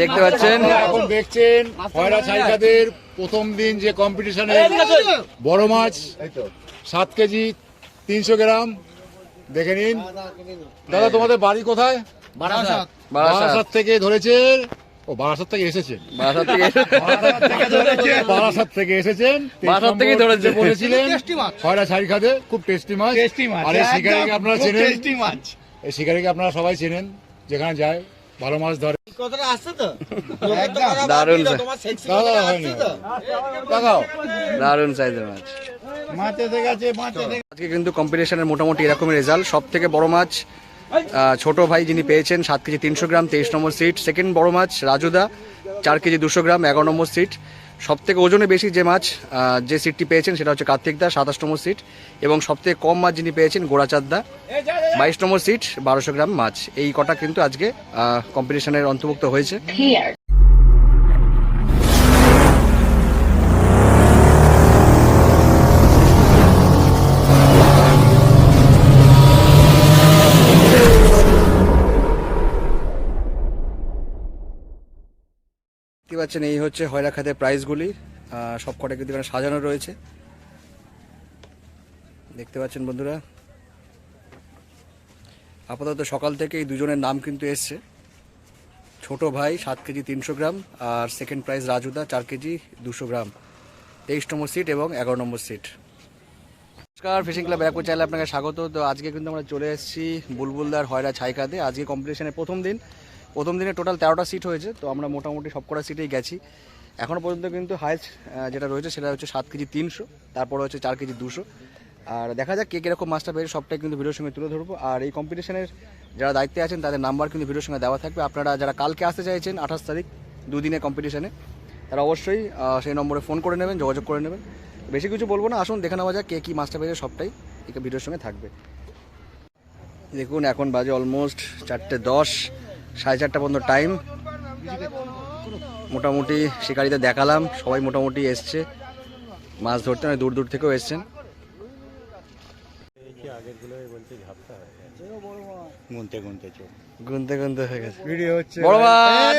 দেখতে পাচ্ছেন, এখন দেখছেন খয়রা ছাইকাদের প্রথম দিন যে কম্পিটিশনে বড় মাছ 7 কেজি 300 গ্রাম। দেখে নিন দাদা, তোমাদের বাড়ি কোথায়? বারাসাত থেকে ধরেছে। ও বারাসাত থেকে এসেছেন, বারাসাত থেকে এসেছেন, বারাসাত থেকে ধরেছে বলেছিলেন। খয়রা ছাইকাদে খুব টেস্টি মাছ। আর এই শিকারিকে আপনারা চেনেন, এই শিকারিকে আপনারা সবাই চেনেন, যেখানে যায় ভালো মাছ ধরে। দারুণ সাইজের মাছ আজকে কিন্তু কম্পিটিশনের মোটামুটি এরকমের রেজাল্ট। সব থেকে বড় মাছ ছোট ভাই যিনি পেয়েছেন 7 কেজি 300 গ্রাম 23 নম্বর সিট। সেকেন্ড বড় মাছ রাজুদা 4 কেজি 200 গ্রাম 11 নম্বর সিট। সব থেকে ওজনে বেশি যে মাছ যে সিটটি পেয়েছেন সেটা হচ্ছে কার্তিক দা 27 নম্বর সিট। এবং সব থেকে কম মাছ যিনি পেয়েছেন গোড়াচাঁদ দা 22 নম্বর সিট 1200 গ্রাম মাছ। এই কটা কিন্তু আজকে কম্পিটিশনের অন্তর্ভুক্ত হয়েছে। দেখতে পাচ্ছেন এই হচ্ছে হয়রা খাতের প্রাইজগুলি, সব কটা কিন্তু এখানে সাজানো রয়েছে। দেখতে পাচ্ছেন বন্ধুরা, আপাতত সকাল থেকে এই দুজনের নাম কিন্তু এসছে। ছোট ভাই 7 কেজি 300 গ্রাম আর সেকেন্ড প্রাইজ রাজুদা 4 কেজি 200 গ্রাম 23 নম্বর সিট এবং 11 নম্বর সিট। নমস্কার, ফিশিং ক্লাব ব্যারাকপুর চ্যানেলে আপনাকে স্বাগত। তো আজকে কিন্তু আমরা চলে এসেছি বুলবুলদার হয়রা ছাইকাতে। আজকে কম্পিটিশনের প্রথম দিনে টোটাল 13টা সিট হয়েছে। তো আমরা মোটামুটি সব কটা সিটেই গেছি। এখনও পর্যন্ত কিন্তু হাইস্ট যেটা রয়েছে সেটা হচ্ছে 7 কেজি 300, তারপরে হচ্ছে 4 কেজি 200। আর দেখা যাক কে কীরকম মাছটা পেয়ে, সবটাই কিন্তু ভিডিওর সঙ্গে তুলে ধরবো। আর এই কম্পিটিশনের যারা দায়িত্বে আছেন তাদের নাম্বার কিন্তু ভিডিওর সঙ্গে দেওয়া থাকবে। আপনারা যারা কালকে আসতে চাইছেন 28 তারিখ 2 দিনের কম্পিটিশনে, তারা অবশ্যই সেই নম্বরে ফোন করে নেবেন, যোগাযোগ করে নেবেন। বেশি কিছু বলবো না, আসুন দেখে নেওয়া যাক কে কী মাছটা পেয়েছে, সবটাই এই ভিডিওর সঙ্গে থাকবে। দেখুন এখন বাজে অলমোস্ট 4:10, 4:30 পর্যন্ত টাইম। মোটামুটি শিকারিদের দেখালাম, সবাই মোটামুটি এসছে মাছ ধরতে, দূর দূর থেকেও এসছেন। গুনতে হয়ে গেছে, বড় মাছ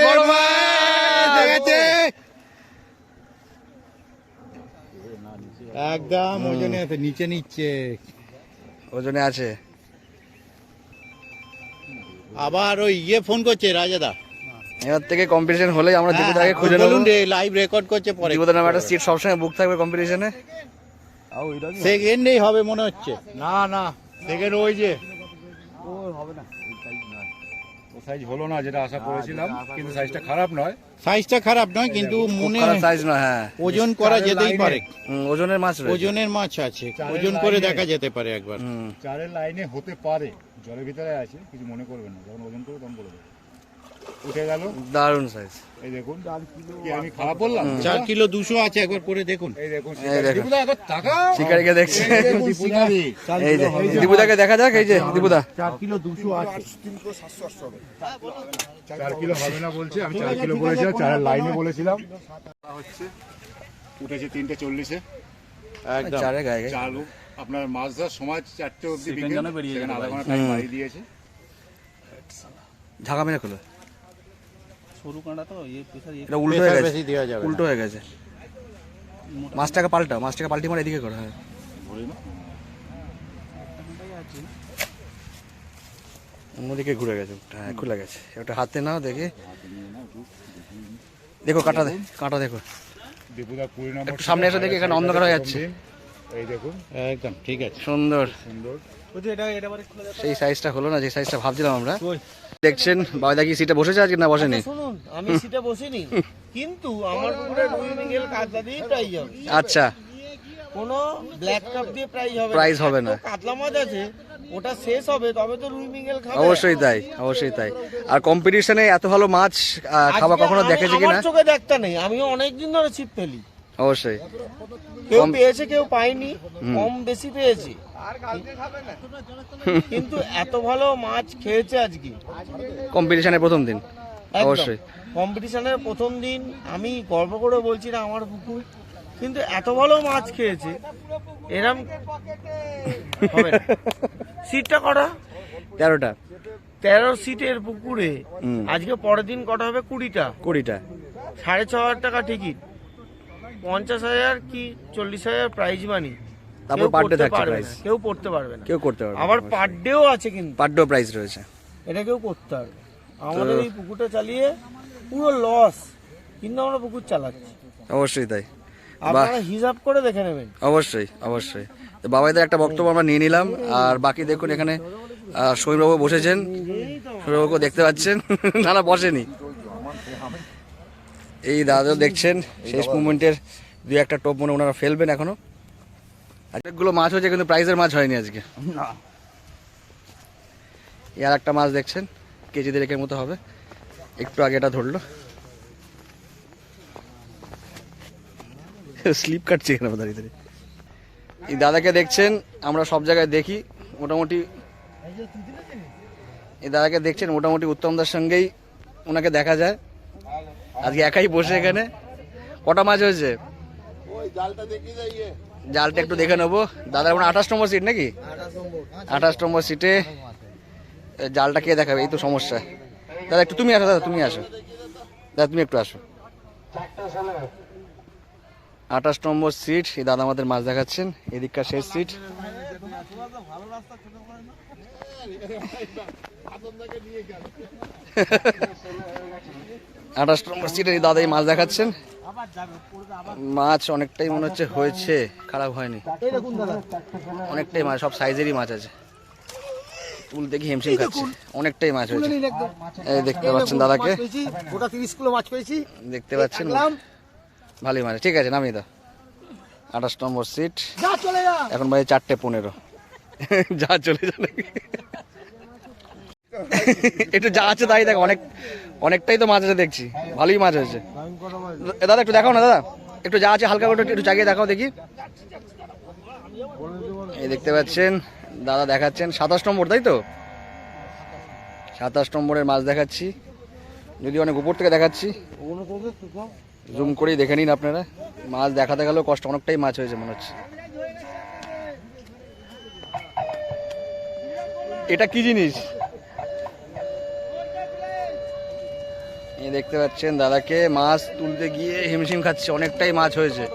একদম ওজনে আছে, নিচে নিচ্ছে, ওজনে আছে। আবার ওই ফোন করছে রাজাদা, এবার থেকে কম্পিটিশন হলেই আমরা দীপুদাকে খুঁজে নেব। লাইভ রেকর্ড করছে, পরে দীপুদার নামে একটা সিট সবসময় বুক থাকবে কম্পিটিশনে। সেকেন্ডেই হবে মনে হচ্ছে। না সেকেন্ড ওই যে হবে না, ও সাইজ হলো না যেটা আশা করেছিলাম, কিন্তু সাইজটা খারাপ নয়, কিন্তু মনে সাইজ না, হ্যাঁ ওজন করা যেতেই পারে। ওজনের মাছ আছে, ওজন করে দেখা যেতে পারে একবার। চারের লাইনে হতে পারে, জলের ভিতরে আছে, কিছু মনে করবেন না, যখন ওজন করে তখন বলে দেবেন। উঠে গেল, দারুণ সাইজ। এই দেখুন, কি আমি খারাপ বললাম? 4 কিলো 200 আছে, একবার করে দেখুন। এই দেখুন দীপুদা একবার তাকাও, শিকারিকে দেখছে। শিকারি এই যে দীপুদাকে দেখা যাক, এই যে দীপুদা 4 কিলো 200 আছে। 4 কিলো হবে না বলছে, আমি 4 কিলো বলেছিলাম, চারের লাইনে বলেছিলাম। হচ্ছে উঠেছে 3:40-এ একদম চারে গায়ে চালু। আপনার মাছ ধরার সময় 4টে অবধি, সেখানে আধা ঘন্টা টাইম বাড়িয়ে দিয়েছে। ঝাঁকা মেরে খোলো, সরু কাঁটা তো এটা উল্টো হয়ে গেছে, বেশি দেওয়া যাবে, উল্টো হয়ে গেছে। মাছটাকে পাল্টি মারা এদিকে করো। হ্যাঁ অন্যদিকে ঘুরে গেছে, হ্যাঁ খুলে গেছে। ওটা হাতে নাও, দেখি দেখো কাঁটা দেখো। দীপুদা 20 নম্বর একটু সামনে এসে দেখি, এখানে অন্ধকার হয়ে যাচ্ছে। এই দেখুন একদম ঠিক আছে, সুন্দর। সেই সাইজটা হলো না যে সাইজটা ভাবছিলাম আমরা। দেখছেন বাবা কি সিটে বসেছে আজকে না বসেনি? শুনুন, আমি সিটে বসিনি, কিন্তু আমার পুরো রুই মৃগেল কাতলা দিয়ে প্রাইজ হবে। আচ্ছা, কোনো ব্ল্যাক কাপ দিয়ে প্রাইজ হবে না। কাতলা মাছ আছে, ওটা শেষ হবে তবে তো রুই মৃগেল খাবে। অবশ্যই তাই। আর কম্পিটিশনে এত ভালো মাছ খাওয়া কখনো দেখেছি কিনা? আমার চোখে দেখতে নেই, আমিও অনেকদিন ধরে ছিপ ফেলি। অবশ্যই কেউ পেয়েছে, কেউ পায়নি, কম বেশি পেয়েছে, কিন্তু এত ভালো মাছ খেয়েছে আজকে কম্পিটিশনের প্রথম দিন। অবশ্যই কম্পিটিশনের প্রথম দিন, আমি গর্ব করে বলছি না আমার পুকুর, কিন্তু এত ভালো মাছ খেয়েছে এরম হবে না। সিটটা কটা? 13টা 13 সিটের পুকুরে আজকে পরের দিন কটা হবে 20টা 20টা 6,500 টাকা টিকিট, 50,000 কি 40,000 প্রাইজ মানি। তারপর পার ডে থাকছে প্রাইস, কেউ পড়তে পারবে না, কেউ করতে পারবে আবার পার ডেও আছে, কিন্তু পার ডে প্রাইস রয়েছে। এটা কেউ করতে পারবে। আমাদের এই পুকুরটা চালিয়ে পুরো লস, কিন্তু আমরা পুকুর চালাচ্ছি। অবশ্যই তাই, আপনারা হিসাব করে দেখে নেবেন। অবশ্যই অবশ্যই। তো বাবাইদের একটা বক্তব্য আমরা নিয়ে নিলাম, আর বাকি দেখুন এখানে সমীরবাবু বসেছেন, সমীরবাবুকে দেখতে পাচ্ছেন। না না বসেনি, এই দাদা দেখছেন শেষ মুভমেন্টের 2-1টা টোপ মনে ওনারা ফেলবেন এখনো। অনেকগুলো মাছ হয়েছে কিন্তু প্রাইজের মাছ হয়নি আজকে। আর একটা মাছ দেখছেন কেজি দেড়েকের মতো হবে, একটু আগে এটা ধরলো, স্লিপ কাটছে এখানে দাঁড়িয়ে দাঁড়িয়ে। এই দাদাকে দেখছেন আমরা সব জায়গায় দেখি, মোটামুটি এই দাদাকে দেখছেন মোটামুটি উত্তমদার সঙ্গেই ওনাকে দেখা যায়। আজকে একাই বসে এখানে। কটা মাছ হয়েছে জালটা একটু দেখে নেবো। দাদার মানে 28 নম্বর সিট নাকি? 28 নম্বর সিটে জালটা কে দেখাবে, এই তো সমস্যা। দাদা একটু তুমি আসো, দাদা তুমি আসো, দাদা তুমি একটু আসো। 28 নম্বর সিট, এই দাদা আমাদের মাছ দেখাচ্ছেন, এদিককার শেষ সিট। আঠাশ নম্বর সিটের এই দাদাই মাছ দেখাচ্ছেন। মাছ অনেকটাই মনে হচ্ছে হয়েছে, খারাপ হয়নি, অনেকটাই মাছ, সব সাইজেরই মাছ আছে। তুল দেখি হিমশিম খাচ্ছে, অনেকটাই মাছ হয়েছে। এই দেখতে পাচ্ছেন দাদাকে, গোটা 30 কিলো মাছ পেয়েছি, দেখতে পাচ্ছেন ভালোই মাছ। ঠিক আছে নামিয়ে দাও। 28 নম্বর সিট, এখন বাজে 4:15। যা চলে যা একটু যা আছে তাই দেখ, অনেকটাই তো মাছ আছে দেখছি, ভালোই মাছ হয়েছে। দাদা একটু দেখাও না দাদা, একটু যা আছে হালকা করে একটু জাগিয়ে দেখাও দেখি। এই দেখতে পাচ্ছেন দাদা দেখাচ্ছেন 27 নম্বর, তাই তো 27 নম্বরের মাছ দেখাচ্ছি, যদি অনেক উপর থেকে দেখাচ্ছি, জুম করেই দেখে নিন আপনারা। মাছ দেখাতে গেলেও কষ্ট, অনেকটাই মাছ হয়েছে মনে হচ্ছে। এটা কি জিনিস? এই দেখতে পাচ্ছেন দাদাকে মাছ তুলতে গিয়ে হিমশিম খাচ্ছে, অনেকটাই মাছ হয়েছে।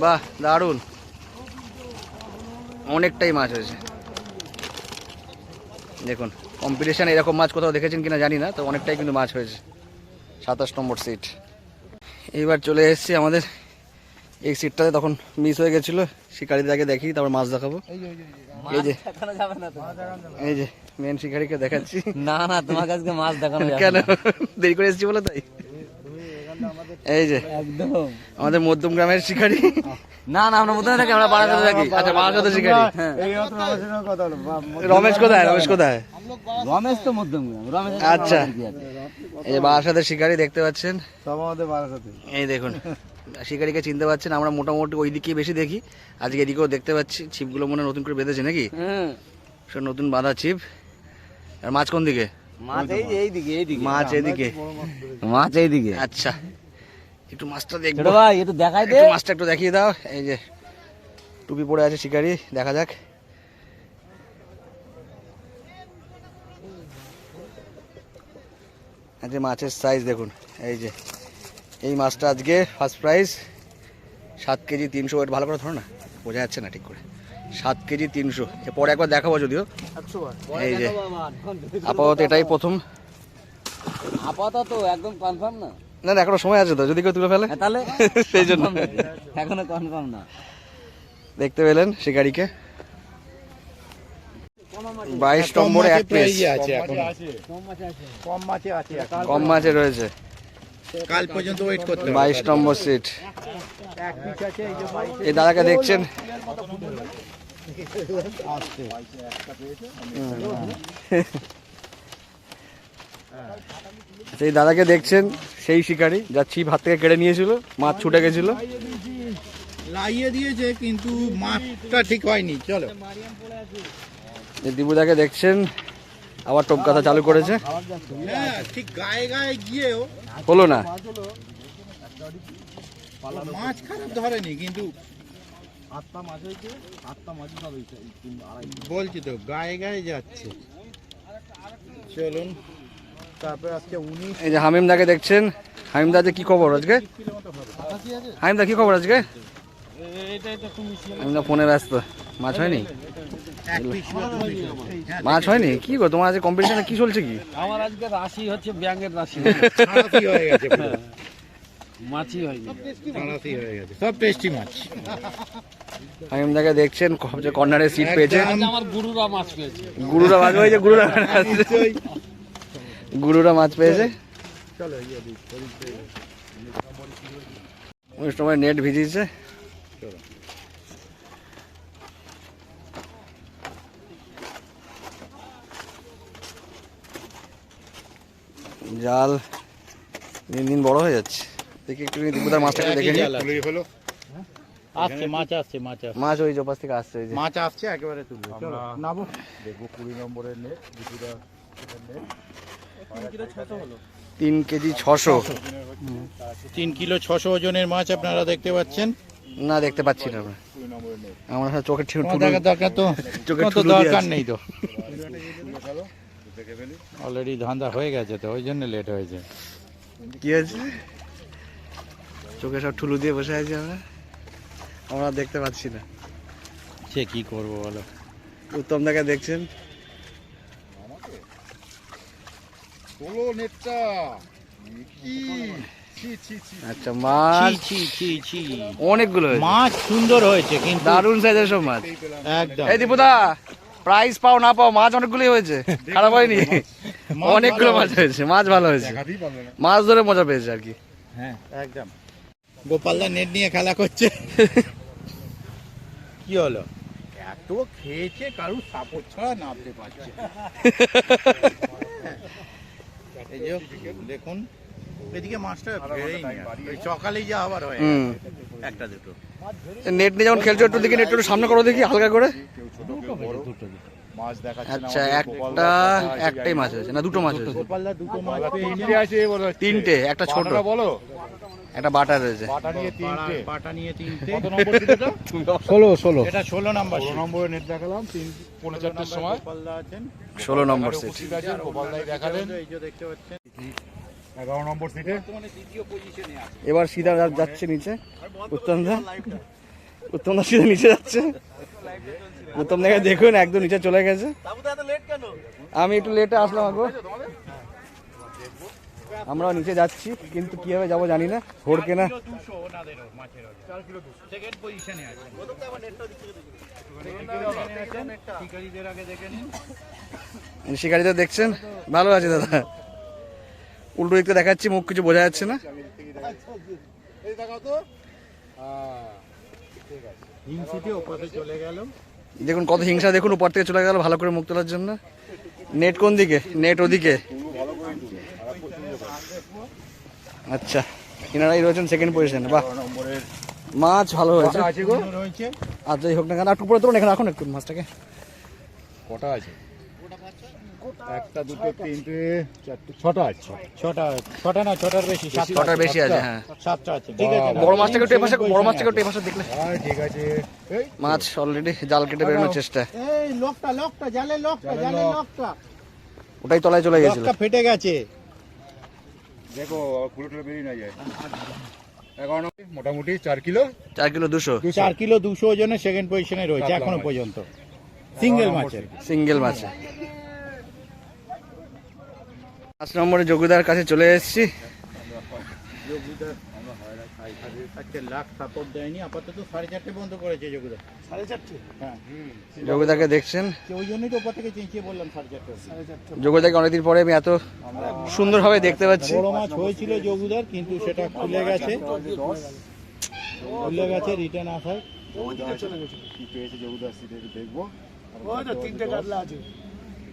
বাহ দারুণ, অনেকটাই মাছ হয়েছে। দেখুন কম্পিটিশানে এরকম মাছ কোথাও দেখেছেন কিনা জানি না, তো অনেকটাই কিন্তু মাছ হয়েছে। 27 নম্বর সিট। এইবার চলে এসেছি আমাদের এই সিটটাতে, তখন মিস হয়ে গেছিলো। শিকারিদাকে দেখি তারপর মাছ দেখাবো। এই যে মেন শিকারিকে দেখাচ্ছি। না না তোমার কাছে মাছ দেখানো যাবে কেন? দেরি করে এসেছি বলে তাই। এই যে একদম আমাদের মধ্যম গ্রামের শিকারি। না না আমরা মধ্যে থাকি, আমরা বারাসাতে থাকি। আচ্ছা বারাসাতের শিকারি। রমেশ কোথায়? রমেশ কোথায়? রমেশ তো মধ্যম গ্রাম, রমেশ। আচ্ছা এই যে বারাসাতের শিকারি দেখতে পাচ্ছেন, সব আমাদের বারাসাতে। এই দেখুন শিকারিকে চিনতে পাচ্ছেন। আমরা মোটামুটি ওই দিকেই বেশি দেখি, আজকে এদিকেও দেখতে পাচ্ছি। ছিপগুলো মনে হয় নতুন করে বেঁধেছে নাকি? সব নতুন বাঁধা ছিপ। আর মাছ কোন দিকে? মাছ এইদিকে, এইদিকে মাছ এদিকে, মাছ এইদিকে। আচ্ছা একটু মাছটা দেখবো ছোট ভাই একটু দেখাই দে। একটু মাছটা একটু দেখিয়ে দাও। এই যে টুপি পরে আছে শিকারি, দেখা যাক। আজকে মাছের সাইজ দেখুন, এই যে এই মাছটা আজকে ফার্স্ট প্রাইজ 7 কেজি 300 ওয়েট। ভালো করে ধরো না, বোঝা যাচ্ছে না ঠিক করে। 7 কেজি 300, এরপরে একবার দেখাবো যদিও। এই যে আপাতত এটাই প্রথম। আপাতত একদম কনফার্ম না? না না এখনো সময় আছে তো, যদি কেউ তুলে ফেলে তাহলে সেই জন্য এখনো কনফার্ম না। দেখতে পেলেন শিকারিকে। 22 নম্বরে এক পিস আছে এখন, কম মাছে আছে, কম মাছে রয়েছে। কাল পর্যন্ত ওয়েট করতে 22 নম্বর সিট। এক পিস আছে। এই যে এই দাদাকে দেখছেন, সেই দাদাকে দেখছেন, সেই শিকারি যা ছিপ হাত থেকে কেড়ে নিয়েছিল, মাছ ছুটে গেছিল। লাইয়ে দিয়েছে কিন্তু মাছটা ঠিক হয়নি। চলো এই দিবুদাকে দেখছেন, আবার টোপ কাটা চালু করেছে, হ্যাঁ ঠিক গায়ে গায়ে গিয়েও হলো না। মাছ খারাপ ধরেনি, কিন্তু 8টা মাছ হয়েছে, 8টা মাছ হবে। বলছি তো গায়ে গায়ে যাচ্ছে। চলুন তারপরে আজকে 19 এই যে হামিম দাকে দেখছেন। হামিম দা, যে কি খবর আজকে? হামিম দা, কি খবর আজকে? হামিম দা ফোনে ব্যস্ত। মাছ হয়নি? মাছ হয়নি? কি গো, তোমার আজকে কম্পিটিশনে কি চলছে কি? আমার আজকে রাশি হচ্ছে ব্যাঙের রাশি, ছাড়াতি হয়ে গেছে পুরো। মাছই হয়নি। ছাড়াতি হয়ে গেছে সব টেস্টি মাছ। হামিম দাকে দেখছেন, কর্নারে সিট পেয়েছে। আজ আমার গুরুরা মাছ পেয়েছে। গুরুরা মাছ পেয়েছে, গুরুরা মাছ পেয়েছে। ওই সময় নেট ভিজিয়েছে। জাল দিন দিন বড় হয়ে যাচ্ছে। দেখি একটু দীপুদার মাছটাকে দেখে নিই। তুলে ফেলো। আসছে মাছ আসছে মাছ আসছে মাছ ওই যে ওপাশ থেকে আসছে, ওই যে মাছ আসছে একেবারে তুলবে। চলো নামো। দেখবো 20 নম্বরের নেট, দুপুরা নেট 3 কেজি 600। 3 কিলো 600 ওজনের মাছ আপনারা দেখতে পাচ্ছেন। না, দেখতে পাচ্ছি না আমরা। 20 নম্বরের নেট। আমার হাতে চোখের ঠেউ তোমার দেখার দরকার তো চোখের কোনো তো ঠুলো দিয়ে দরকার আছে। নেই তো। তুলে ফেলো, দেখে ফেলি। অলরেডি ধান্দা হয়ে গেছে তো ওই জন্য লেট হয়েছে। কি আছে? চোখে সব ঠুলু দিয়ে বসে আছি আমরা। আমরা দেখতে পাচ্ছি না। সে কি করব বলো। উত্তম দাকে দেখছেন। তোলো নেটটা। কি ছি ছি ছি। আচ্ছা, ছি মাছ ছি ছি ছি। অনেকগুলো হয়েছে। মাছ সুন্দর হয়েছে কিন্তু দারুণ সাইজের সব মাছ। একদম এই দীপুদা, প্রাইস পাও না পাও, মাছ অনেকগুলোই হয়েছে, খারাপ হয়নি। অনেকগুলো মাছ হয়েছে, মাছ ভালো হয়েছে। দেখাতেই পারবে না। মাছ ধরে মজা পেয়েছে আর কি। হ্যাঁ একদম। গোপালদা নেট নিয়ে খেলা করছে। কি হলো? এত খেয়েছে কারুর সাপোর্ট ছাড়া নামতে পারছে। এই যে দেখুন এদিকে মাছটা বেড়েই নি আর। ওই সকালেই যা আবার হয় হুম। একটা দুটো। নেট নিয়ে যখন খেলছো একটু দেখি, নেট একটু সামনে করো দেখি হালকা করে। মাছ দেখাচ্ছে না আচ্ছা, আমাদের একটাই মাছ হয়েছে না, দুটো মাছ হয়েছে? গোপালদা দুটো মাছ পেয়েছে। তিনটে আছে বলো। তিনটে, একটা ছোট, বাটাটা বলো। একটা বাটা রয়েছে। বাটা নিয়ে তিনটে। পাটা নিয়ে তিনটে। কত নম্বর ছিল এটা? 16 এটা 16 নাম্বার। 16 নম্বরের নেট দেখালাম 3:45 সময়। গোপালদা আছেন 16 নম্বর সেট। ঠিক আছে, গোপালদাই দেখালেন। এই যে দেখতে পাচ্ছেন 11 নম্বর সিটে। এবার সিধা যাচ্ছে নিচে উত্তম দা। উত্তম দা সিধা নিচে যাচ্ছে। উত্তম দাকে দেখুন, একদম নিচে চলে গেছে। আমি একটু লেটে আসলাম আগো। আমরা নিচে যাচ্ছি, কিন্তু কিভাবে যাবো জানি না। ভোরকে না 200 ওনাদেরও মাছের সেকেন্ড পজিশনে আছে। শিকারীদের আগে দেখে নিন। শিকারীদের দেখছেন, ভালো আছে দাদা। উল্টো দিকতে দেখাচ্ছি, মুখ কিছু বোঝা যাচ্ছে না। এই দেখাও তো। হিমসিটি ওপাশে চলে গেল। দেখুন কত হিংসা, দেখুন উপর থেকে চলে গেল ভালো করে মুখ তোলার জন্য। নেট কোন দিকে? নেট ওদিকে। আচ্ছা, এনারাই রয়েছেন সেকেন্ড পজিশনে। বাহ, 11 নম্বরের মাছ ভালো হয়েছে। আছে গো। রয়েছে আর যাই হোক না কেন, একটু পরে তোলেন, এখানে রাখুন একটু মাছটাকে। কটা আছে? একটা, দুটো, তিনটে, চারটে, 6টা আছে। ছটা না ছটার বেশি ছটার বেশি আছে, হ্যাঁ। 7টা আছে। ঠিক আছে বড় মাছটাকে একটু এপাশে, বড় মাছটাকে একটু এপাশে দেখলে। হ্যাঁ ঠিক আছে। এই মাছ অলরেডি জাল কেটে বেরোনোর চেষ্টা। এই লোকটা জালে লোকটা ওটাই তলায় চলে গেছিল। ফেটে গেছে। দেখো খুলে টুলে বেরিয়ে না যায়। 11 নম্বর মোটামুটি 4 কিলো। 4 কিলো 200 4 কিলো 200 ওজনের সেকেন্ড পজিশনে রয়েছে এখনো পর্যন্ত সিঙ্গেল মাছের। সিঙ্গেল মাছে। 5 নম্বরে যোগুদার কাছে চলে এসেছি। আজকে লাখ সাপোর্ট দেয়নি, আপাতত 4:30 বন্ধ করেছে যোগুদা। 4:30? হ্যাঁ যোগুদাকে দেখছেন। ওই জন্যই তো উপর থেকে চেঁচিয়ে বললাম 4:30। যোগুদাকে অনেকদিন পরে আমি এত সুন্দরভাবে দেখতে পাচ্ছি। বড় মাছ হয়েছিল যোগুদার, কিন্তু সেটা খুলে গেছে রিটার্ন আসায়। কি পেয়েছে যোগদার সিটে দেখবো। ওই তো তিনটে কাতলা আছে।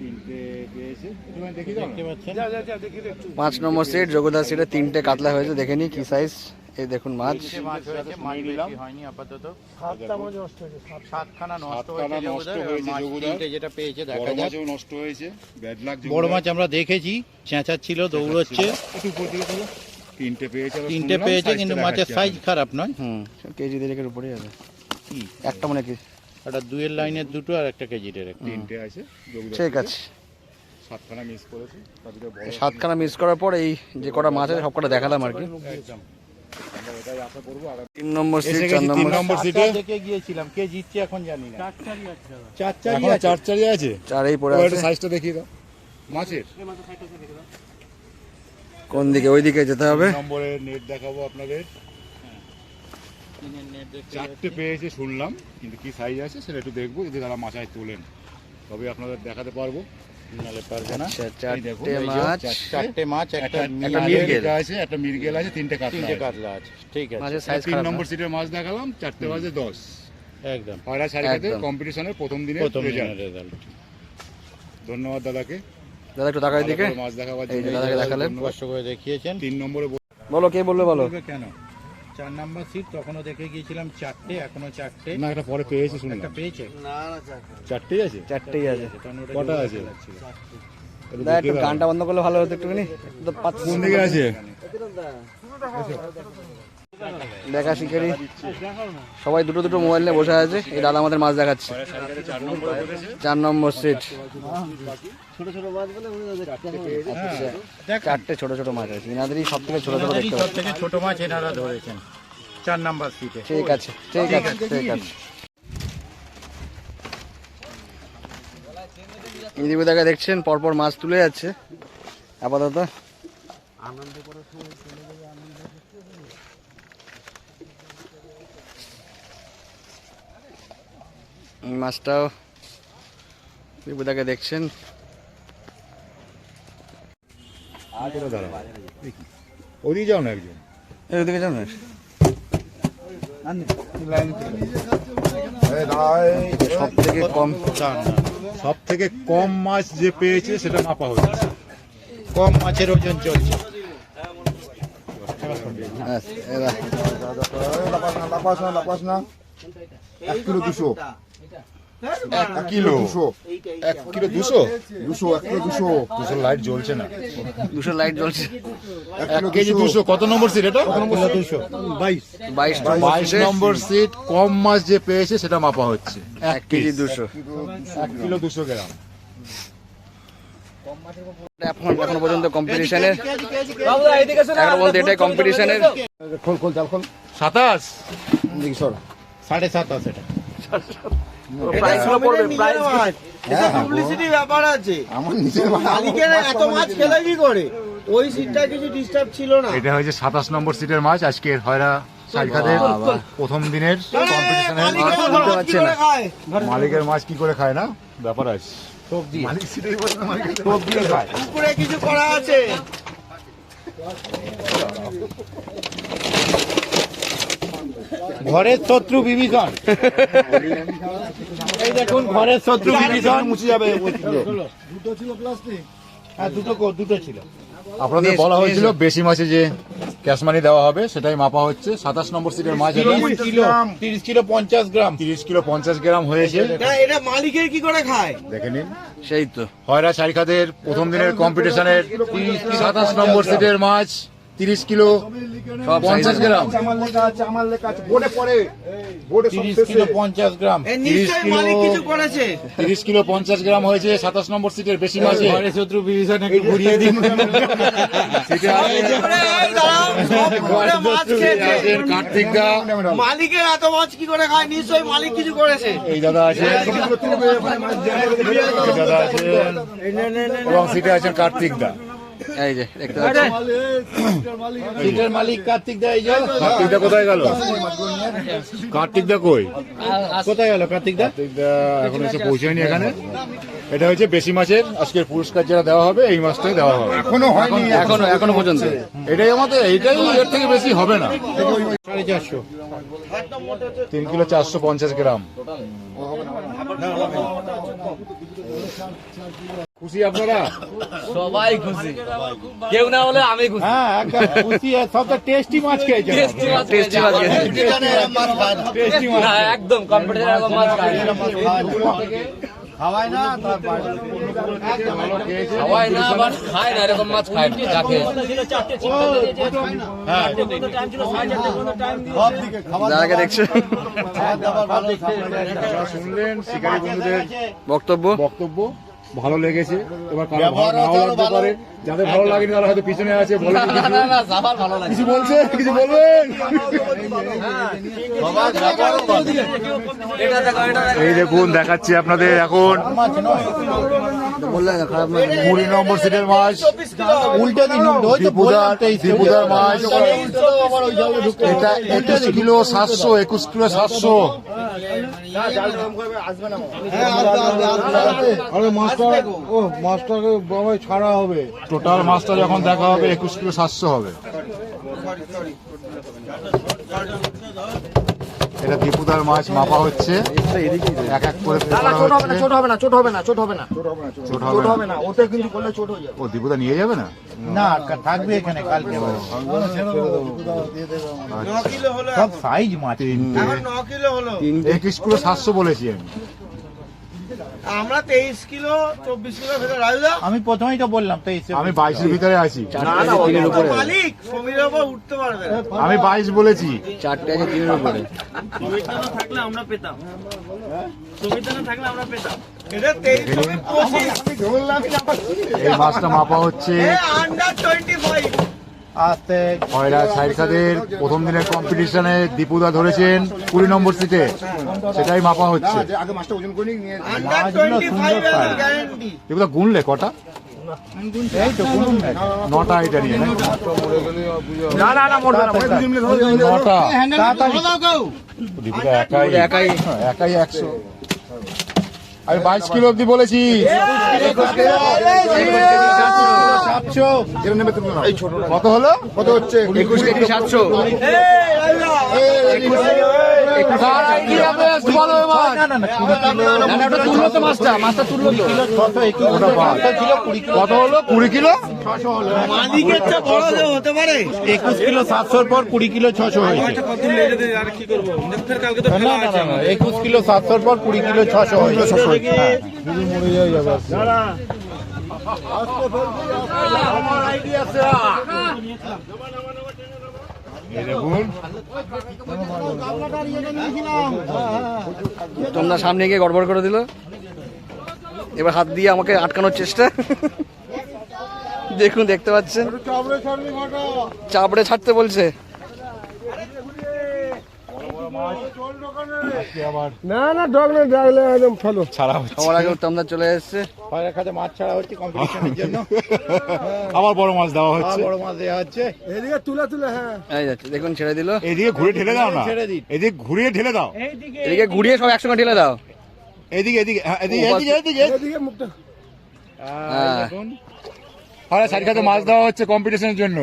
তিনটে পেয়েছে। একটুখানি দেখি দাও দেখতে না। পাচ্ছেন? যা দেখি একটু। 5 নম্বর সিট যোগুদার সিটে 3টে কাতলা হয়েছে, দেখে নি কি সাইজ। এই দেখুন মাছ। মাছ হয়েছে, মাছ বেশি হয়নি আপাতত। 7টা মাছ নষ্ট হয়েছে। 7খানা নষ্ট সাতখানা হয়েছে নষ্ট যোগুদার। হয়েছে মাছ যোগুদার। তিনটে যেটা পেয়েছে বড় দেখা যাক। মাছও নষ্ট হয়েছে। Bad luck. বড় মাছ আমরা দেখেছি, চেঁচাচ্ছিল, দৌড়চ্ছে। একটু উপর দিকে তোলো। তিনটে পেয়েছে। আবার তিনটে শুনলাম, পেয়েছে, size কিন্তু টা মাছের দেখাচ্ছি সাইজ আপনাদের। খারাপ নয়। কেজি দেড়েকের উপরেই আছে। কি একটা মনে কি একটা 2 এর লাইনের দুটো আর একটা কেজির একটা। তিনটে আছে যোগদার ঠিক সিটে। আছে। 7খানা মিস করেছে, তার ভিতরে বড় 7খানা মিস করার পর এই যে কটা মাছ আছে সব কটা দেখালাম আর কি। একদম আমরা এটাই আশা করবো। 3 নম্বর সিট, এসে 4 গেছি 3 নম্বর নম্বর সিটে। দেখে গিয়েছিলাম, কে জিতছে এখন জানি না। চার এখনো 4 আছে। 4এই পড়ে ও আছে। একটা সাইজটা দেখিয়ে দাও মাছের। কোন দিকে? ওই দিকে যেতে হবে। 3 নম্বরের নেট দেখাবো আপনাদের। 4টে পেয়েছে শুনলাম, কিন্তু কি সাইজ আছে সেটা একটু দেখবো। যদি তারা মাছায় তোলেন তবে আপনাদের দেখাতে পারবো, নাহলে পারবো না। আচ্ছা, এই দেখুন, 4টে এই যে মাছ, 4টে মাছ, একটা একটা মিরগেল আছে, একটা মিরগেল আছে, 3টে কাতলা তিনটে আছে। কাতলা আছে। ঠিক আছে, মাছের সাইজ 3 খারাপ নম্বর না। সিটের মাছ দেখালাম, 4টে বাজে 10। একদম পায়রা সারিকাতে একদম। কম্পিটিশনের প্রথম দিনের প্রথম রেজাল্ট। রেজাল্ট। ধন্যবাদ দাদাকে দাদা একটু তাকাই দিকে। ভালো করে মাছ দেখাবার এই যে জন্য। দাদাকে দেখালেন। কষ্ট করে দেখিয়েছেন। 3 নম্বরে বলো, কে বলবে বলো। বলবে কেন? 4 নাম্বার সিট তখনও দেখে গিয়েছিলাম 4টে, এখনো 4টে। না, এটা পরে পেয়েছে শুনলাম। একটা পেয়েছে। 4টেই আছে। 4টেই আছে। কটা আছে? দাদা একটু গানটা বন্ধ করলে ভালো হতো একটুখানি। তো পাচ্ছি কোন দিকে আছে? দেখা শিকারি সবাই দুটো দুটো মোবাইল নিয়ে বসে আছে। এই দাদা আমাদের মাছ দেখাচ্ছে। 4 নম্বর সিট। আচ্ছা, 4টে ছোট ছোট মাছ আছে। এনাদেরই সব থেকে ছোট ছোট দেখতে সব পাচ্ছি। থেকে ছোট মাছ এনারা ধরেছেন 4 নাম্বার সিটে। ঠিক আছে, ঠিক আছে, ঠিক আছে। ইন্দিবিদাকে দেখছেন পরপর মাছ তুলে যাচ্ছে আপাতত। এই মাছটাও ইন্দিবিদাকে দেখছেন। ওদিকে যাও না একজন। এদিকে যাও না। সব থেকে কম, সব থেকে কম মাছ যে পেয়েছে সেটা মাপা হচ্ছে। কম মাছের ওজন চলছে। এক কিলো 200। 1 কিলো 200। 200 লাইট জ্বলছে না। 200 লাইট জ্বলছে। 1 কেজি 200। কত নম্বর সিট এটা? 22 22 নম্বর সিট। কম মাছ যে পেয়েছে সেটা মাপা হচ্ছে। 1 কেজি 200। 1 কিলো 200 গ্রাম। এখনো পর্যন্ত কম্পিটিশনের এখন বলতে এটাই কম্পিটিশনের 27। 7.5 এটা। পাবলিসিটি ব্যাপার আছে। মালিকের এত মাছ খেলে কি করে? ওই সিটটা কিছু ডিস্টার্ব ছিল না। এটা হয়েছে 27 নম্বর সিটের মাছ। আজকের হয়রা সাইখাদের প্রথম দিনের কম্পিটিশনের মালিকের মাছ কি করে খায় না ব্যাপার আছে। উপরে কিছু করা আছে। ঘরের শত্রু বিভীষণ। এই দেখুন ঘরের শত্রু বিভীষণ মুছে যাবে। হ্যাঁ, দুটো ছিল। আপনাদের বলা হয়েছিল বেশি মাছে যে ক্যাশ মানি দেওয়া হবে, সেটাই মাপা হচ্ছে। 27 নম্বর সিটের মাছ এটা 30 কিলো 50 গ্রাম। 30 কিলো 50 গ্রাম হয়েছে। এটা মালিকের কি করে খায়? দেখে নিন। সেই তো হয়রা সাইখাদের প্রথম দিনের কম্পিটিশনের 27 নম্বর সিটের মাছ 30 কিলো 50 গ্রাম। 30 কিলো 50 গ্রাম। নিশ্চয়ই মালিক কিছু করেছে। 30 কিলো 50 গ্রাম হয়েছে 27 নম্বর সিটের বেশি মাছে। ঘরের শত্রু বিভীষণ একটু ঘুরিয়ে দিন। সিটে আছেন কার্তিক দা। মালিকের এত মাছ কি করে খায়? নিশ্চয়ই মালিক কিছু করেছে। এই দাদা আছেন, এই দাদা আছেন এবং সিটে আছেন কার্তিক দা। এই যে দেখতে পাচ্ছেন সিটের মালিক কার্তিক দা। এই যে কার্তিক দা কোথায় গেল? কার্তিক দা কই? কোথায় গেল কার্তিক দা? কার্তিক দা এখন এসে পৌঁছায়নি এখানে। এটা হচ্ছে বেশি মাছের আজকের পুরস্কার যেটা দেওয়া হবে, এই মাছটাই দেওয়া হবে। এখনো হয়নি, এখনো পর্যন্ত এটাই আমাদের, এইটাই এর থেকে বেশি হবে না। 450। 3 কিলো 450 গ্রাম। খুশি আপনারা? সবাই খুশি, কেউ না হলে আমি খুশি। হ্যাঁ, একদম খুশি। সবটা টেস্টি মাছ খেয়েছে। টেস্টি মাছ খেয়েছে। টেস্টি মাছ। না, একদম কম্পিটিশন এরকম মাছ খাই খাওয়ায় না, সবাই না, আবার খায় না এরকম মাছ খায় যাকে। যারাকে দেখছেন আপনারা শুনলেন শিকারী বন্ধুদের বক্তব্য। বক্তব্য। ভালো লেগেছে। এবার কারো ভালো নাও লাগতে পারে, যাদের ভালো লাগেনি তারা হয়তো পিছনে আছে, বলে না না না যাবার ভালো লাগে কিছু বলছে, কিছু বলবেন? এই দেখুন দেখাচ্ছি আপনাদের এখন বললেন না খারাপ নয়। 20 নম্বর সিটের মাছ, উল্টে দিন দীপুদার মাছ। এটা 21 কিলো 700, 21 কিলো 700। আরে মাছটা ও মাছটাকে বাবা ছাড়া হবে। টোটাল মাছটা যখন দেখা হবে 21 কিলো 700 হবে। এটা দীপুদার মাছ মাপা হচ্ছে, এক এক করে ছোট হবে না, ছোট হবে না, ছোট হবে না, ছোট ছোট হবে হবে না, ওতে কিন্তু করলে ছোট হয়ে যাবে। ও দীপুদা নিয়ে যাবে না? না থাকবে এখানে কালকে সব সাইজ মাছ। 9 কিলো হলো। 21 কিলো 700 বলেছি আমি। আমরা 23 কিলো 24 কিলো ভেতরে রাজুদা। আমি প্রথমেই তো বললাম তো আমি 22 এর ভিতরে আছি। তিনের উপরে মালিক সমীরের উপর উঠতে পারবে না। আমি 22 বলেছি। 4টে আছে 3-এর উপরে। এটা 23 25 এই মাছটা মাপা হচ্ছে আন্ডার 25। আস্তে খয়রা সাইরকাদের প্রথম দিনের কম্পিটিশনে দীপুদা ধরেছেন 20 নম্বর সিটে, সেটাই মাপা হচ্ছে। আন্ডার 25 এর গ্যারান্টি। দীপুদা গুনলে কটা? এই তো গুনুন না। 9টা এটা নিয়ে নাকি? না না না মরবে না, 9টা। তাড়াতাড়ি দীপুদা একাই 100। আমি 22 কিলো অব্দি বলেছি। 700 কত হলো? কত হচ্ছে? 21 কেজি 700। কার idea best বলো এবার? না না না 20 কিলো না না ওটা তুললো তো মাছটা তুললো তো। ওটা বাদ। কত হলো? 20 কিলো? মালিকের চেয়ে বড় যে হতে পারে। 21 কিলো 700 এর পর 20 কিলো 600 হয়েছে। না না না না 21 কিলো 700 এর পর 20 কিলো 600 হয়েছে। এই দেখুন তোমরা সামনে গিয়ে গড়বড় করে দিল, এবার হাত দিয়ে আমাকে আটকানোর চেষ্টা। দেখুন, দেখতে পাচ্ছেন চাপড়ে ছাড়তে বলছে। না না ডগ না ডাকলে একদম ফেলো। ছাড়া হচ্ছে। সবার আগে তোমরা চলে এসছে। খয়রা খাতে মাছ ছাড়া হচ্ছে কম্পিটিশনের জন্য। আবার বড় মাছ দেওয়া হচ্ছে। বড় মাছ দেওয়া হচ্ছে। এদিকে তুলে তুলে হ্যাঁ। এই যাচ্ছে, দেখুন ছেড়ে দিল। এদিকে ঘুরে ঠেলে দাও না, ছেড়ে দিন। এদিকে ঘুরিয়ে ঠেলে দাও। এদিকে ঘুরিয়ে সব একসঙ্গে ঢেলে দাও। এদিকে এদিকে হ্যাঁ, এদিকে এদিকে এদিকে এদিকে মুখটা। হ্যাঁ। দেখুন খয়রা সাইরকাতে মাছ দেওয়া হচ্ছে কম্পিটিশনের জন্য।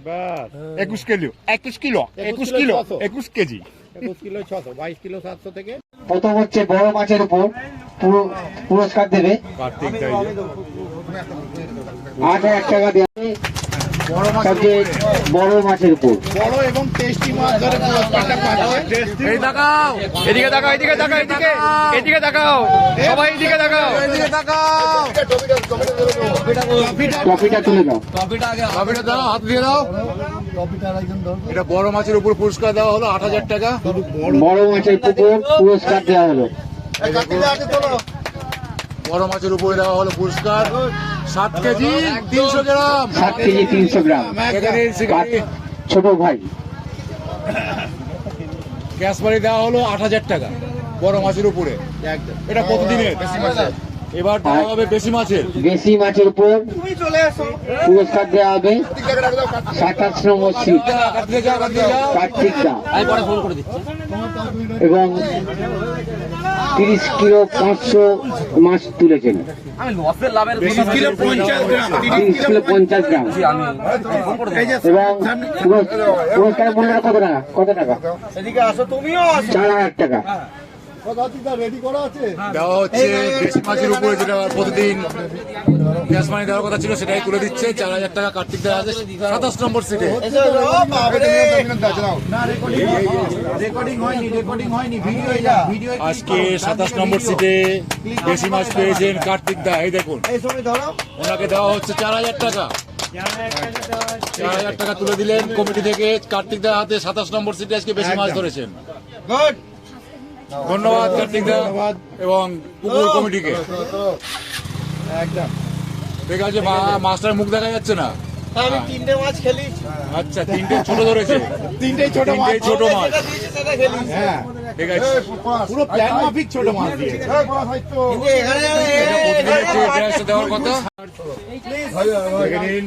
বাস 21 kilo 21 kilo 21 kilo 21 KG. 21 kilo 600, 22 kilo 700 থেকে প্রথম হচ্ছে বড় মাছের উপর পুরস্কার দেবে কার্তিক দাই 8,000 টাকা দেবে সবচেয়ে বড় মাছের উপর। বড় এবং টেস্টি মাছ ধরে পুরস্কারটা পাচ্ছে। এই তাকাও, এদিকে তাকাও, এদিকে তাকাও, এদিকে এদিকে তাকাও, সবাই এদিকে তাকাও। ট্রফিটা তুলে দাও। ট্রফিটা দাও, হাত দিয়ে দাও। এটা বড় মাছের উপর পুরস্কার দেওয়া হলো 8,000 টাকা। বড় মাছের উপর পুরস্কার দেওয়া হলো। বড় মাছের উপরে দেওয়া হলো পুরস্কার 7 কেজি 300 গ্রাম। 7 কেজি 300 গ্রাম। এখানে ছোট ভাই গ্যাস বাড়ি দেওয়া হলো 8,000 টাকা বড় মাছের উপরে। এটা কতদিনের? এবার দেওয়া হবে বেশি মাছের। বেশি মাছের উপর পুরস্কার দেওয়া হবে 27 নম্বর সিট কার্তিক দা এবং 30 কিলো 500 মাছ তুলেছেন। আমি লসের লাভের 30 কিলো 50 গ্রাম। 30 কিলো 50 গ্রাম এবং পুরস্কারের মূল্য কত টাকা? কত টাকা? এদিকে আসো, তুমিও আসো। 4,000 টাকা। দেওয়া হচ্ছে বেশি মাছের উপরে, যেটা প্রতিদিন গ্যাস পানি দেওয়ার কথা ছিল সেটাই তুলে দিচ্ছে 4,000 টাকা। কার্তিক দেওয়া আছে 27 নম্বর সিটে। রেকর্ডিং হয়নি ভিডিও আজকে 27 নম্বর সিটে বেশি মাছ পেয়েছেন কার্তিক দা। এই দেখুন এই সময় ধরো। ওনাকে দেওয়া হচ্ছে 4,000 টাকা। 4,000 টাকা তুলে দিলেন কমিটি থেকে কার্তিক দার হাতে। 27 নম্বর সিটে আজকে বেশি মাছ ধরেছেন। গুড। ধন্যবাদ কার্তিকদা এবং পুকুর কমিটিকে। একদম ঠিক আছে, মাছটার মুখ দেখা যাচ্ছে না। আমি 3টে মাছ খেলি, আচ্ছা, 3টে ছোট ধরেছে, তিনটেই ছোট মাছ। 3টেই ছোট মাছ। যেটা দিয়েছে সেটা খেলি। হ্যাঁ, ঠিক আছে, পুরো প্ল্যান মাফিক ছোট মাছ দিয়ে। কিন্তু এখানে প্রতিদিনের যে ইতিহাসটা দেওয়ার কথা দেখে নিন।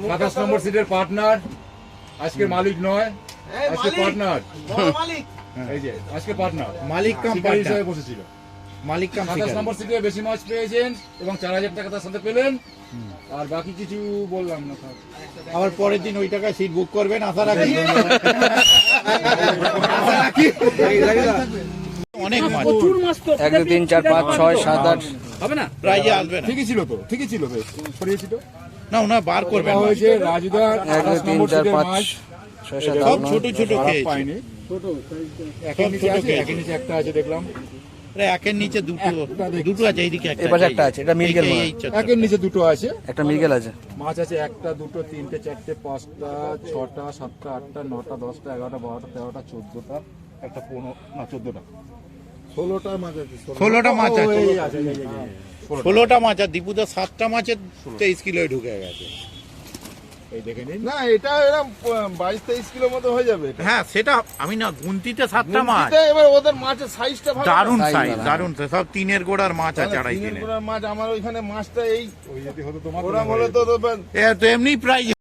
27 নম্বর সিটের পার্টনার, আজকের মালিক নয়, আজকে পার্টনার। বড় মালিক এই যে আজকে পার্টনার, মালিক কাম শিকারি পার্টনার। হিসেবে বসেছিল। মালিক কাম 27 নম্বর সিটে বেশি মাছ পেয়েছেন এবং 4000 টাকা তার সাথে পেলেন। আর বাকি কিছু বললাম না স্যার। আবার পরের দিন ওই টাকায় সিট বুক করবেন, আশা রাখি। অনেক মাছ 1 2 3 4 5 6 7 8 হবে না, প্রাইজে আসবে না। ঠিকই ছিল তো, ঠিকই ছিল, বেশ ছড়িয়েছি তো। না ওনা বার করবেন এটা না। হয়েছে রাজুদা 1 2 3 4 5 মাছ 6 7 সব 8 ছোট ছোট খারাপ খেয়েছে। পাইনি। একের নিচে ছোট আছে, খেয়েছে। একের নিচে একটা আছে দেখলাম। আরে একের নিচে দুটো দুটো আছে, এইদিকে একটা এপাশে একটা আছে, এটা মির্গেল মনে হয়। এই চত্বরে। একের নিচে দুটো আছে, একটা মৃগেল আছে। মাছ আছে 1টা 2টো 3টে 4টে 5টা 6টা 7টা 8টা 9টা 10টা 11টা 12টা 13টা 14টা, একটা 15 না 14টা 16টা মাছ আছে। 16টা মাছ আছে। এই আছে, এই, এই, এই, 16টা মাছ আর দীপুদা 7টা মাছের 23 কিলোয় ঢুকে গেছে। এই দেখে নিন। না এটা এরকম 22-23 কিলো মতো হয়ে যাবে এটা। হ্যাঁ সেটা আমি না গুনতিতে 7টা মাছ। গুনতিতে এবার ওদের মাছের সাইজটা ভালো। দারুণ size সাইজ, ভালো। দারুণ size। সব তিনের গোড়ার মাছ আছে আড়াই তিনের তিনের। গোড়ার মাছ, আমার ওইখানে মাছটা এই ওই যদি হতো তোমার ওরা হলে তো এ তো এমনি প্রাইস